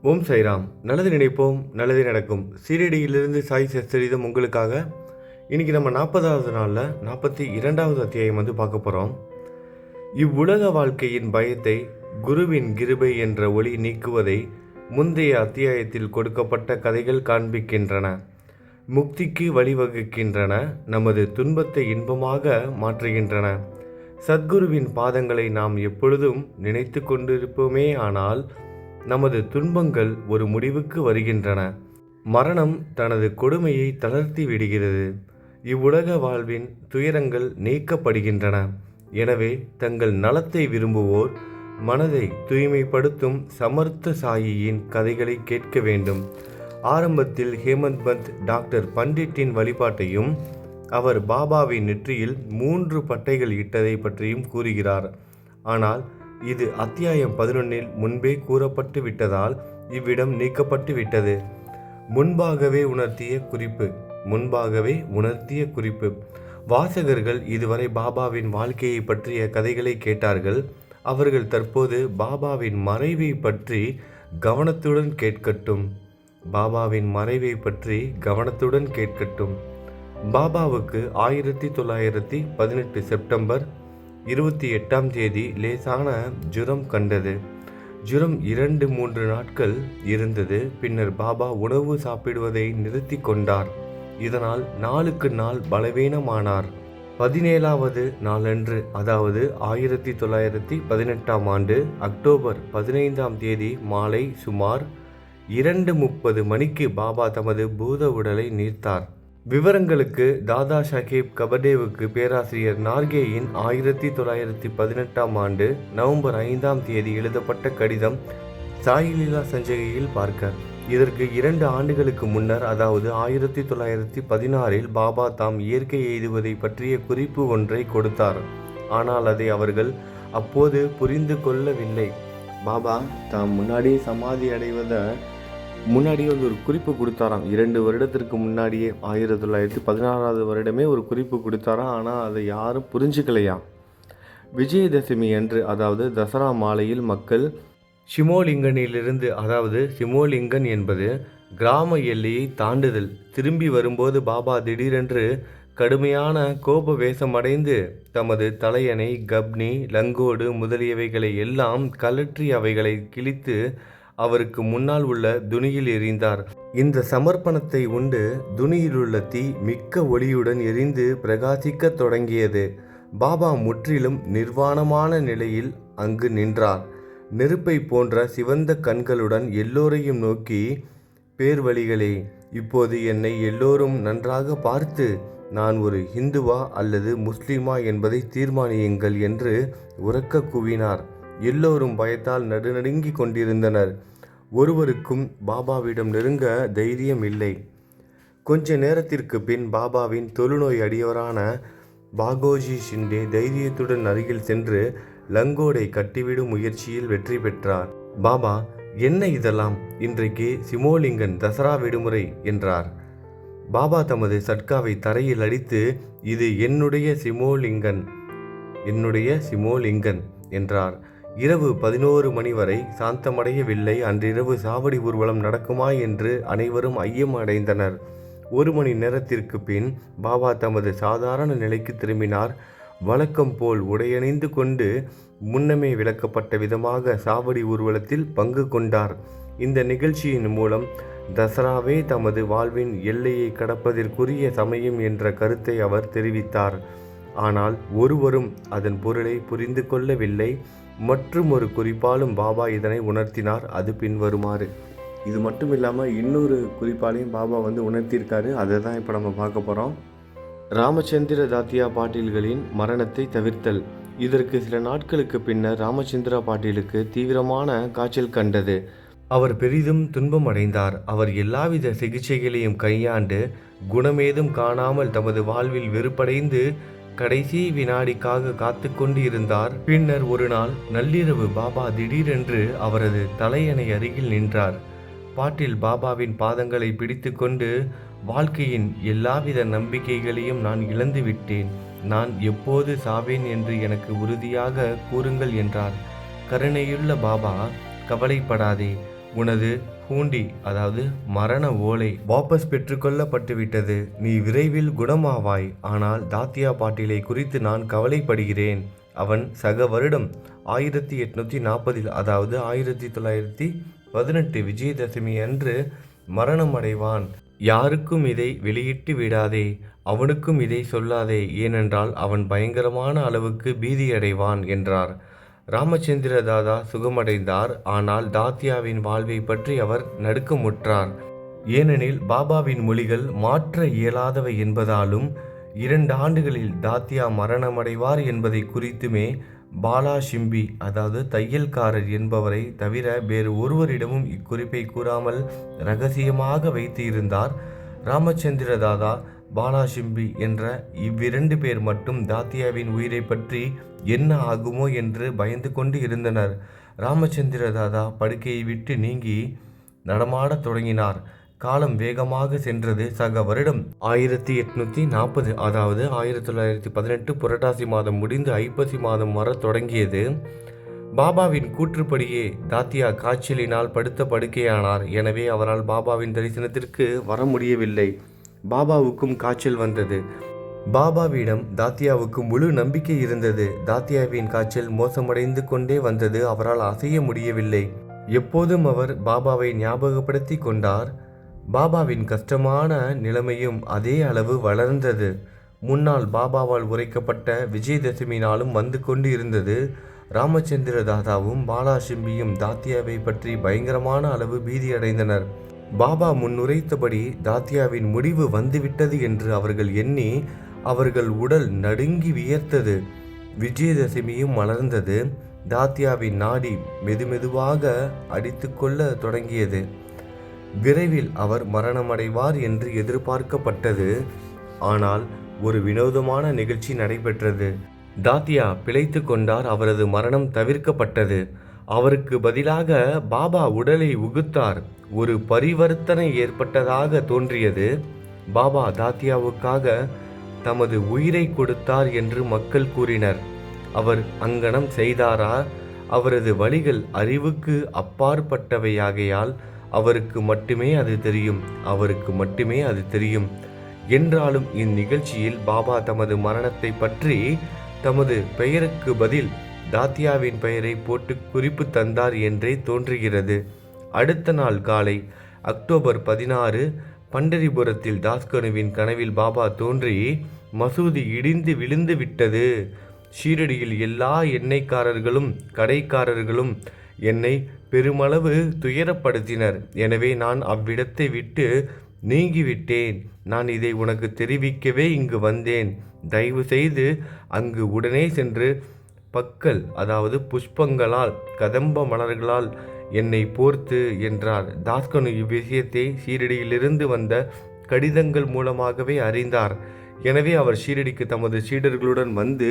ஓம் சைராம். நல்லது நினைப்போம், நல்லது நடக்கும். சீரடியிலிருந்து சாய் சச்சரிதம் உங்களுக்காக. இன்றைக்கி நம்ம 40வது நாளில் 42வது அத்தியாயம் பார்க்க போகிறோம். இவ்வுலக வாழ்க்கையின் பயத்தை குருவின் கிருபை என்ற ஒளி நீக்குவதை முந்தைய அத்தியாயத்தில் கொடுக்கப்பட்ட கதைகள் காண்பிக்கின்றன. முக்திக்கு வழிவகுக்கின்றன. நமது துன்பத்தை இன்பமாக மாற்றுகின்றன. சத்குருவின் பாதங்களை நாம் எப்பொழுதும் நினைத்து கொண்டிருப்போமே, ஆனால் நமது துன்பங்கள் ஒரு முடிவுக்கு வருகின்றன. மரணம் தனது கொடுமையை தளர்த்தி விடுகிறது. இவ்வுலக வாழ்வின் துயரங்கள் நீக்கப்படுகின்றன. எனவே தங்கள் நலத்தை விரும்புவோர் மனதை தூய்மைப்படுத்தும் சமர்த்த சாயியின் கதைகளை கேட்க வேண்டும். ஆரம்பத்தில் ஹேமந்த் பந்த் டாக்டர் பண்டிட்டின் வழிபாட்டையும் அவர் பாபாவின் நெற்றியில் 3 பட்டைகள் இட்டதை பற்றியும் கூறுகிறார். ஆனால் இது அத்தியாயம் 11 முன்பே கூறப்பட்டு விட்டதால் இவ்விடம் நீக்கப்பட்டு விட்டது. முன்பாகவே உணர்த்திய குறிப்பு. வாசகர்கள் இதுவரை பாபாவின் வாழ்க்கையை பற்றிய கதைகளை கேட்டார்கள். அவர்கள் தற்போது பாபாவின் மறைவை பற்றி கவனத்துடன் கேட்கட்டும். பாபாவுக்கு 1918 செப்டம்பர் 28 லேசான ஜுரம் கண்டது. ஜுரம் 2-3 நாட்கள் இருந்தது. பின்னர் பாபா உணவு சாப்பிடுவதை நிறுத்தி கொண்டார். இதனால் நாளுக்கு நாள் பலவீனமானார். 17வது நாளன்று, அதாவது 1918 அக்டோபர் 15 மாலை சுமார் 2:30 மணிக்கு பாபா தமது பூத உடலை நீர்த்தார். விவரங்களுக்கு தாதா சாஹேப் கபடேவுக்கு பேராசிரியர் நார்கேயின் 1918 நவம்பர் 5 எழுதப்பட்ட கடிதம் சாயிலீலா சஞ்சிகையில் பார்க்க. இதற்கு 2 ஆண்டுகளுக்கு முன்னர், அதாவது 1916 பாபா தாம் இயற்கை எய்துவதை பற்றிய குறிப்பு ஒன்றை கொடுத்தார். ஆனால் அதை அவர்கள் அப்போது புரிந்து கொள்ளவில்லை. பாபா தாம் முன்னாடியே சமாதி அடைவதை முன்னாடியே ஒரு குறிப்பு கொடுத்தாராம். 2 வருடத்திற்கு முன்னாடியே 1916 வருடமே ஒரு குறிப்பு கொடுத்தாராம். ஆனால் அதை யாரும் புரிஞ்சுக்கலையாம். விஜயதசமி அன்று, அதாவது தசரா மாலையில் மக்கள் ஷிமோலிங்கனிலிருந்து, அதாவது ஷிமோலிங்கன் என்பது கிராம எல்லையை தாண்டுதல், திரும்பி வரும்போது பாபா திடீரென்று கடுமையான கோப வேஷமடைந்து தமது தலையணை, கப்னி, லங்கோடு முதலியவைகளை எல்லாம் கழற்றி அவைகளை கிழித்து அவருக்கு முன்னால் உள்ள துணியில் எறிந்தார். இந்த சமர்ப்பணத்தை உண்டு துணியிலுள்ள தீ மிக்க ஒளியுடன் எரிந்து பிரகாசிக்க தொடங்கியது. பாபா முற்றிலும் நிர்வாணமான நிலையில் அங்கு நின்றார். நெருப்பை போன்ற சிவந்த கண்களுடன் எல்லோரையும் நோக்கி, பேர்வழிகளே, இப்போது என்னை எல்லோரும் நன்றாக பார்த்து நான் ஒரு ஹிந்துவா அல்லது முஸ்லிமா என்பதை தீர்மானியுங்கள் என்று உரக்க கூவினார். எல்லோரும் பயத்தால் நடுநடுங்கி கொண்டிருந்தனர். ஒருவருக்கும் பாபாவிடம் நெருங்க தைரியம் இல்லை. கொஞ்ச நேரத்திற்கு பின் பாபாவின் தொழுநோய் அடியவரான பாகோஜி ஷிண்டே தைரியத்துடன் அருகில் சென்று லங்கோடை கட்டிவிடும் முயற்சியில் வெற்றி பெற்றார். பாபா, என்ன இதெல்லாம், இன்றைக்கு சிமோலிங்கன் தசரா விடுமுறை என்றார். பாபா தமது சட்காவை தரையில் அடித்து, இது என்னுடைய சிமோலிங்கன் என்றார். இரவு 11 மணி வரை சாந்தமடையவில்லை. அன்றிரவு சாவடி ஊர்வலம் நடக்குமா என்று அனைவரும் ஐயம் அடைந்தனர். 1 மணி நேரத்திற்கு பின் பாபா தமது சாதாரண நிலைக்கு திரும்பினார். வழக்கம் போல் உடையணிந்து கொண்டு முன்னமே விளக்கப்பட்ட விதமாக சாவடி ஊர்வலத்தில் பங்கு கொண்டார். இந்த நிகழ்ச்சியின் மூலம் தசராவே தமது வாழ்வின் எல்லையை கடப்பதற்குரிய சமயம் என்ற கருத்தை அவர் தெரிவித்தார். ஆனால் ஒருவரும் அதன் பொருளை புரிந்து கொள்ளவில்லை. மற்றும் ஒரு குறிப்பாலும் பாபா இதனை உணர்த்தினார். அது பின்வருமாறு. இது மட்டும் இல்லாமல் இன்னொரு குறிப்பாலையும் பாபா உணர்த்தியிருக்காரு. அதை தான் இப்போ நம்ம பார்க்க போகிறோம். ராமச்சந்திர தாத்தியா பாட்டீல்களின் மரணத்தை தவிர்த்தல். இதற்கு சில நாட்களுக்கு பின்னர் ராமச்சந்திரா பாட்டீலுக்கு தீவிரமான காய்ச்சல் கண்டது. அவர் பெரிதும் துன்பம் அடைந்தார். அவர் எல்லாவித சிகிச்சைகளையும் கையாண்டு குணமேதும் காணாமல் தமது வாழ்வில் வெறுப்படைந்து கடைசி வினாடிக்காக காத்து கொண்டு இருந்தார். பின்னர் ஒரு நாள் நள்ளிரவு பாபா திடீரென்று அவரது தலையணை அருகில் நின்றார். பாட்டில் பாபாவின் பாதங்களை பிடித்து கொண்டு, வாழ்க்கையின் எல்லாவித நம்பிக்கைகளையும் நான் இழந்து விட்டேன். நான் எப்போது சாவேன் என்று எனக்கு உறுதியாக கூறுங்கள் என்றார். கருணையுள்ள பாபா, கவலைப்படாதே, உனது ஹூண்டி அதாவது மரண ஓலை வாபஸ் பெற்றுக்கொள்ளப்பட்டுவிட்டது. நீ விரைவில் குணமாவாய். ஆனால் தாத்தியா பாட்டீலை குறித்து நான் கவலைப்படுகிறேன். அவன் சக வருடம் 1840 அதாவது 1918 விஜயதசமி அன்று மரணம் அடைவான். யாருக்கும் இதை வெளியிட்டு விடாதே. அவனுக்கும் இதை சொல்லாதே. ஏனென்றால் அவன் பயங்கரமான அளவுக்கு பீதியடைவான் என்றார். ராமச்சந்திர தாதா சுகமடைந்தார். ஆனால் தாத்தியாவின் வாழ்வை பற்றி அவர் நடுக்கமுற்றார். ஏனெனில் பாபாவின் மொழிகள் மாற்ற இயலாதவை என்பதாலும் 2 ஆண்டுகளில் தாத்தியா மரணமடைவார் என்பதை குறித்துமே பாலா ஷிம்பி அதாவது தையல்காரர் என்பவரை தவிர வேறு ஒருவரிடமும் இக்குறிப்பை கூறாமல் இரகசியமாக வைத்து இருந்தார். ராமச்சந்திர தாதா, பாலா ஷிம்பி என்ற இவ்விரண்டு பேர் மட்டும் தாத்தியாவின் உயிரை பற்றி என்ன ஆகுமோ என்று பயந்து கொண்டு இருந்தனர். ராமச்சந்திர தாதா படுக்கையை விட்டு நீங்கி நடமாடத் தொடங்கினார். காலம் வேகமாக சென்றது. சக வருடம் 1840 அதாவது 1918 புரட்டாசி மாதம் முடிந்து ஐப்பசி மாதம் வர தொடங்கியது. பாபாவின் கூற்றுப்படியே தாத்தியா காய்ச்சலினால் படுத்த படுக்கையானார். எனவே அவரால் பாபாவின் தரிசனத்திற்கு வர முடியவில்லை. பாபாவுக்கும் காய்ச்சல் வந்தது. பாபாவிடம் தாத்தியாவுக்கு முழு நம்பிக்கை இருந்தது. தாத்தியாவின் காய்ச்சல் மோசமடைந்து கொண்டே வந்தது. அவரால் அசைய முடியவில்லை. எப்போதும் அவர் பாபாவை ஞாபகப்படுத்தி கொண்டார். பாபாவின் கஷ்டமான நிலைமையும் அதே அளவு வளர்ந்தது. முன்னால் பாபாவால் உரைக்கப்பட்ட விஜயதசமி நாளும் வந்து கொண்டு இருந்தது. ராமச்சந்திர தாதாவும் பாலா ஷிம்பியும் தாத்தியாவை பற்றி பயங்கரமான அளவு பீதியடைந்தனர். பாபா முன்னுரைத்தபடி தாத்தியாவின் முடிவு வந்துவிட்டது என்று அவர்கள் எண்ணி அவர்கள் உடல் நடுங்கி வியர்த்தது. விஜயதசமியும் மலர்ந்தது. தாத்தியாவின் நாடி மெதுமெதுவாக அடித்து கொள்ள தொடங்கியது. விரைவில் அவர் மரணமடைவார் என்று எதிர்பார்க்கப்பட்டது. ஆனால் ஒரு வினோதமான நிகழ்ச்சி நடைபெற்றது. தாத்தியா பிழைத்து கொண்டார். அவரது மரணம் தவிர்க்கப்பட்டது. அவருக்கு பதிலாக பாபா உடலை உகுத்தார். ஒரு பரிவர்த்தனை ஏற்பட்டதாக தோன்றியது. பாபா தாத்தியாவுக்காக தமது உயிரை கொடுத்தார் என்று மக்கள் கூறினர். அவர் அங்கனம் செய்தாரா? அவரது வழிகள் அறிவுக்கு அப்பாற்பட்டவையாகையால் அவருக்கு மட்டுமே அது தெரியும். என்றாலும் இந்நிகழ்ச்சியில் பாபா தமது மரணத்தை பற்றி தமது பெயருக்கு பதில் தாத்தியாவின் பெயரை போட்டு குறிப்பு தந்தார் என்றே தோன்றுகிறது. அடுத்த நாள் காலை அக்டோபர் 16 பண்டரிபுரத்தில் தாஸ்கனுவின் கனவில் பாபா தோன்றி, மசூதி இடிந்து விழுந்து விட்டது. ஷீரடியில் எல்லா எண்ணெய்க்காரர்களும் கடைக்காரர்களும் என்னை பெருமளவு துயரப்படுத்தினர். எனவே நான் அவ்விடத்தை விட்டு நீங்கிவிட்டேன். நான் இதை உனக்கு தெரிவிக்கவே இங்கு வந்தேன். தயவு செய்து அங்கு உடனே சென்று பக்கல் அதாவது புஷ்பங்களால் கதம்ப மலர்களால் என்னை போர்த்து என்றார். தாஸ்கனு இவ்விஷயத்தை ஷீரடியிலிருந்து வந்த கடிதங்கள் மூலமாகவே அறிந்தார். எனவே அவர் ஷீரடிக்கு தமது சீடர்களுடன் வந்து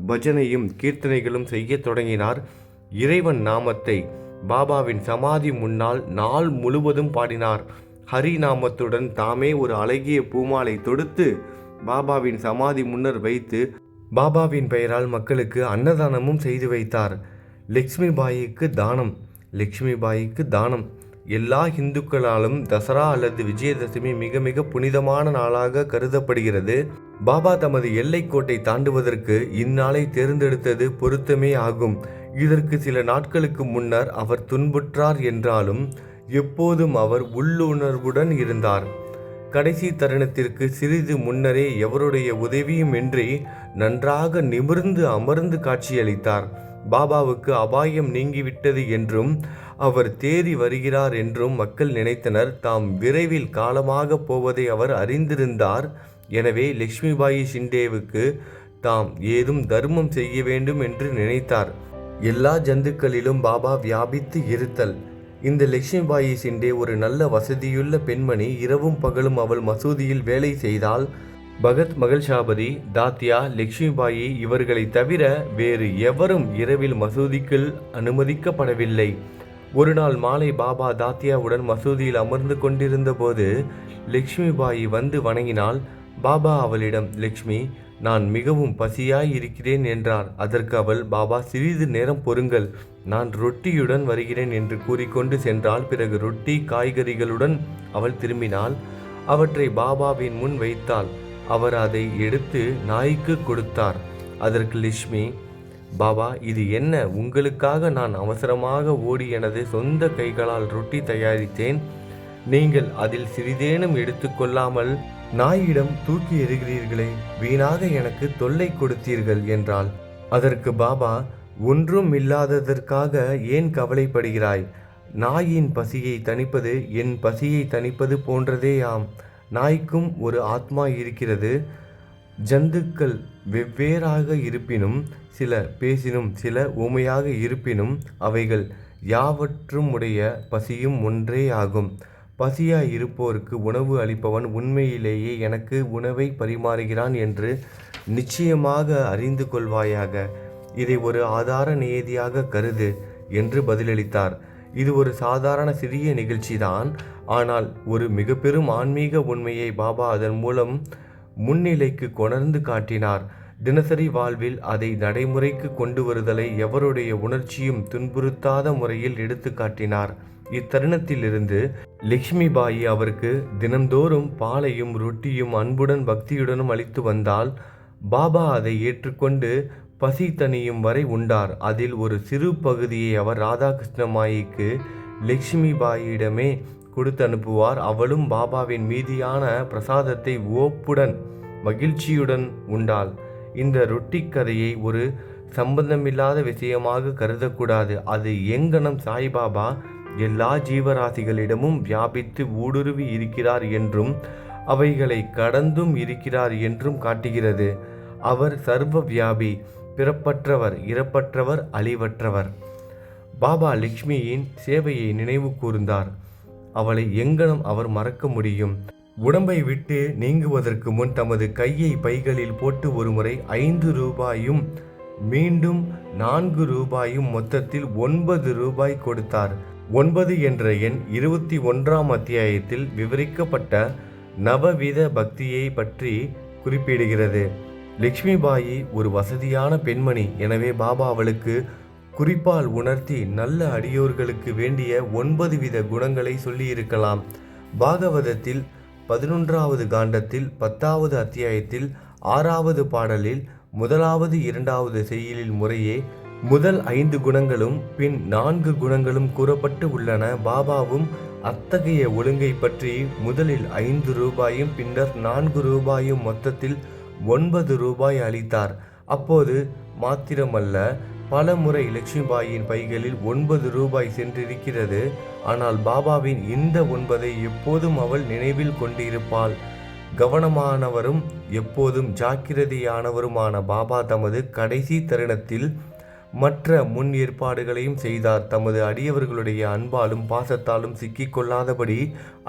பஜனையும் கீர்த்தனைகளும் செய்ய தொடங்கினார். இறைவன் நாமத்தை பாபாவின் சமாதி முன்னால் நாள் முழுவதும் பாடினார். ஹரி நாமத்துடன் தாமே ஒரு அழகிய பூமாலை தொடுத்து பாபாவின் சமாதி முன்னர் வைத்து பாபாவின் பெயரால் மக்களுக்கு அன்னதானமும் செய்து வைத்தார். லக்ஷ்மி பாயிக்கு தானம். எல்லா இந்துக்களாலும் தசரா அல்லது விஜயதசமி மிக மிக புனிதமான நாளாக கருதப்படுகிறது. பாபா தமது எல்லைக்கோட்டை தாண்டுவதற்கு இந்நாளை தேர்ந்தெடுத்தது பொருத்தமே ஆகும். இதற்கு சில நாட்களுக்கு முன்னர் அவர் துன்புற்றார் என்றாலும் எப்போதும் அவர் உள்ளுணர்வுடன் இருந்தார். கடைசி தருணத்திற்கு சிறிது முன்னரே எவருடைய உதவியுமின்றி நன்றாக நிமிர்ந்து அமர்ந்து காட்சியளித்தார். பாபாவுக்கு அபாயம் நீங்கிவிட்டது என்றும் அவர் தேறி வருகிறார் என்றும் மக்கள் நினைத்தனர். தாம் விரைவில் காலமாக போவதை அவர் அறிந்திருந்தார். எனவே லக்ஷ்மிபாயி ஷிண்டேவுக்கு தாம் ஏதும் தர்மம் செய்ய வேண்டும் என்று நினைத்தார். எல்லா ஜந்துக்களிலும் பாபா வியாபித்து இருத்தல். இந்த லக்ஷ்மிபாயி ஷிண்டே ஒரு நல்ல வசதியுள்ள பெண்மணி. இரவும் பகலும் அவள் மசூதியில் வேலை செய்தால். பகத் மகள்ஷாபதி, தாத்தியா, லக்ஷ்மிபாயி இவர்களை தவிர வேறு எவரும் இரவில் மசூதிக்குள் அனுமதிக்கப்படவில்லை. ஒரு நாள் மாலை பாபா தாத்தியாவுடன் மசூதியில் அமர்ந்து கொண்டிருந்த போது லக்ஷ்மிபாயி வந்து வணங்கினாள். பாபா அவளிடம், லக்ஷ்மி, நான் மிகவும் பசியாய் இருக்கிறேன் என்றார். அதற்கு அவள், பாபா சிறிது நேரம் பொறுங்கள், நான் ரொட்டியுடன் வருகிறேன் என்று கூறிக்கொண்டு சென்றாள். பிறகு ரொட்டி காய்கறிகளுடன் அவள் திரும்பினாள். அவற்றை பாபாவின் முன் வைத்தாள். அவர் அதை எடுத்து நாய்க்கு கொடுத்தார். அதற்கு லட்சுமி, பாபா, இது என்ன? உங்களுக்காக நான் அவசரமாக ஓடி எனது சொந்த கைகளால் ரொட்டி தயாரித்தேன். நீங்கள் அதில் சிறிதேனும் எடுத்துக்கொள்ளாமல் நாயிடம் தூக்கி எறிகிறீர்களே, வீணாக எனக்கு தொல்லை கொடுத்தீர்கள் என்றாள். அதற்கு பாபா, ஒன்றும் இல்லாததற்காக ஏன் கவலைப்படுகிறாய்? நாயின் பசியை தணிப்பது என் பசியை தணிப்பது போன்றதேயாம். நாய்க்கும் ஒரு ஆத்மா இருக்கிறது. ஜந்துக்கள் வெவ்வேறாக இருப்பினும், சில பேசினும் சில ஊமையாக இருப்பினும், அவைகள் யாவற்றும் உடைய பசியும் ஒன்றே ஆகும். பசியாய் இருப்போருக்கு உணவு அளிப்பவன் உண்மையிலேயே எனக்கு உணவை பரிமாறுகிறான் என்று நிச்சயமாக அறிந்து கொள்வாயாக. இதை ஒரு ஆதார நியதியாக கருது என்று பதிலளித்தார். இது ஒரு சாதாரண சிறிய நிகழ்ச்சிதான். ஆனால் ஒரு மிக பெரும் ஆன்மீக உண்மையை பாபா அதன் மூலம் முன்னிலைக்கு கொணர்ந்து காட்டினார். தினசரி வாழ்வில் அதை நடைமுறைக்கு கொண்டு வருதலை எவருடைய உணர்ச்சியும் துன்புறுத்தாத முறையில் எடுத்து காட்டினார். இத்தருணத்திலிருந்து லட்சுமிபாயி அவருக்கு தினந்தோறும் பாலையும் ரொட்டியும் அன்புடன் பக்தியுடனும் அளித்து வந்தால், பாபா அதை ஏற்றுக்கொண்டு பசி தணியும் வரை உண்டார். அதில் ஒரு சிறு பகுதியை அவர் ராதாகிருஷ்ணமாயிக்கு லட்சுமிபாயிடமே கொடுத்து அனுப்புவார். அவளும் பாபாவின் மீதியான பிரசாதத்தை ஓப்புடன் மகிழ்ச்சியுடன் உண்டாள். இந்த ரொட்டி கதையை ஒரு சம்பந்தமில்லாத விஷயமாக கருதக்கூடாது. அது எங்கனம் சாய்பாபா எல்லா ஜீவராசிகளிடமும் வியாபித்து ஊடுருவி இருக்கிறார் என்றும் அவைகளை கடந்தும் இருக்கிறார் என்றும் காட்டுகிறது. அவர் சர்வ வியாபி, பிறப்பற்றவர், இறப்பற்றவர், அழிவற்றவர். பாபா லட்சுமியின் சேவையை நினைவு கூர்ந்தார். அவளை எங்கனம் அவர் மறக்க முடியும்? உடம்பை விட்டு நீங்குவதற்கு முன் தமது கையை பைகளில் போட்டு ஒருமுறை 5 ரூபாயும் மீண்டும் 4 ரூபாயும் மொத்தத்தில் 9 ரூபாய் கொடுத்தார். 9 என்ற எண் 21ஆம் அத்தியாயத்தில் விவரிக்கப்பட்ட நவவித பக்தியை பற்றி குறிப்பிடுகிறது. லட்சுமிபாயி ஒரு வசதியான பெண்மணி. எனவே பாபா அவளுக்கு குறிப்பால் உணர்த்தி நல்ல அடியோர்களுக்கு வேண்டிய 9 வித குணங்களை சொல்லியிருக்கலாம். பாகவதத்தில் 11வது காண்டத்தில் 10வது அத்தியாயத்தில் 6வது பாடலில் 1வது 2வது செய்யுளில் முறையே முதல் 5 குணங்களும் பின் 4 குணங்களும் கூறப்பட்டு உள்ளன. பாபாவும் அத்தகைய ஒழுங்கை பற்றி முதலில் 5 ரூபாயும் பின்னர் 4 ரூபாயும் மொத்தத்தில் 9 ரூபாய் அளித்தார். அப்போது மாத்திரமல்ல, பல முறை லட்சுமிபாயின் பைகளில் 9 ரூபாய் சென்றிருக்கிறது. ஆனால் பாபாவின் இந்த 9ஐ எப்போதும் அவள் நினைவில் கொண்டிருப்பாள். கவனமானவரும் எப்போதும் ஜாக்கிரதையானவருமான பாபா தமது கடைசி தருணத்தில் மற்ற முன் ஏற்பாடுகளையும் செய்தார். தமது அடியவர்களுடைய அன்பாலும் பாசத்தாலும் சிக்கிக்கொள்ளாதபடி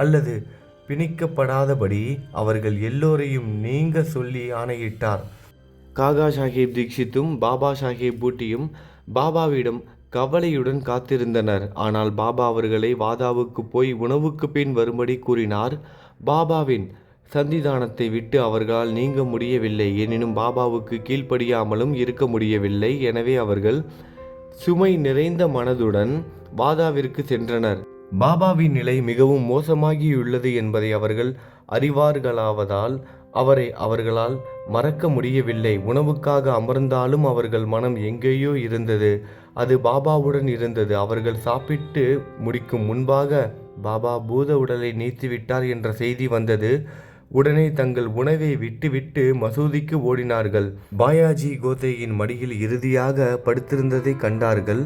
அல்லது பிணிக்கப்படாதபடி அவர்கள் எல்லோரையும் நீங்க சொல்லி ஆணையிட்டார். காகா சாஹேப் தீக்ஷித்தும் பாபா சாஹேப் பூட்டியும் பாபாவிடம் கவலையுடன் காத்திருந்தனர். ஆனால் பாபா அவர்களை வாதாவுக்கு போய் உணவுக்கு பின் வரும்படி கூறினார். பாபாவின் சந்திதானத்தை விட்டு அவர்களால் நீங்க முடியவில்லை. எனினும் பாபாவுக்கு கீழ்ப்படியாமலும் இருக்க முடியவில்லை. எனவே அவர்கள் சுமை நிறைந்த மனதுடன் வாதாவிற்கு சென்றனர். பாபாவின் நிலை மிகவும் மோசமாகியுள்ளது என்பதை அவர்கள் அறிவார்களாவதால் அவரை அவர்களால் மறக்க முடியவில்லை. உணவுக்காக அமர்ந்தாலும் அவர்கள் மனம் எங்கேயோ இருந்தது. அது பாபாவுடன் இருந்தது. அவர்கள் சாப்பிட்டு முடிக்கும் முன்பாக பாபா பூத உடலை நீத்திவிட்டார் என்ற செய்தி வந்தது. உடனே தங்கள் உணவை விட்டுவிட்டு மசூதிக்கு ஓடினார்கள். பாயாஜி கோத்தையின் மடியில் இறுதியாக படுத்திருந்ததை கண்டார்கள்.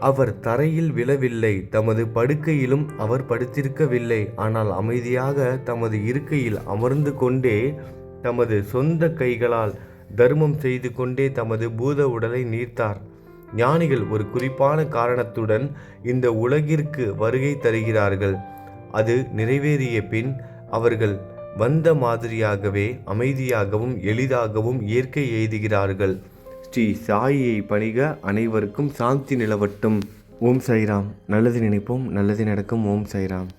அவர் தரையில் விழவில்லை. தமது படுக்கையிலும் அவர் படுத்திருக்கவில்லை. ஆனால் அமைதியாக தமது இருக்கையில் அமர்ந்து கொண்டே தமது சொந்த கைகளால் தர்மம் செய்து கொண்டே தமது பூத உடலை நீர்த்தார். ஞானிகள் ஒரு குறிப்பான காரணத்துடன் இந்த உலகிற்கு வருகை தருகிறார்கள். அது நிறைவேறிய பின் அவர்கள் வந்த மாதிரியாகவே அமைதியாகவும் எளிதாகவும் இயற்கை எய்துகிறார்கள். ஸ்ரீ சாயியை பணிக. அனைவருக்கும் சாந்தி நிலவட்டும். ஓம் சாய்ராம். நல்லது நினைப்போம், நல்லது நடக்கும். ஓம் சாய்ராம்.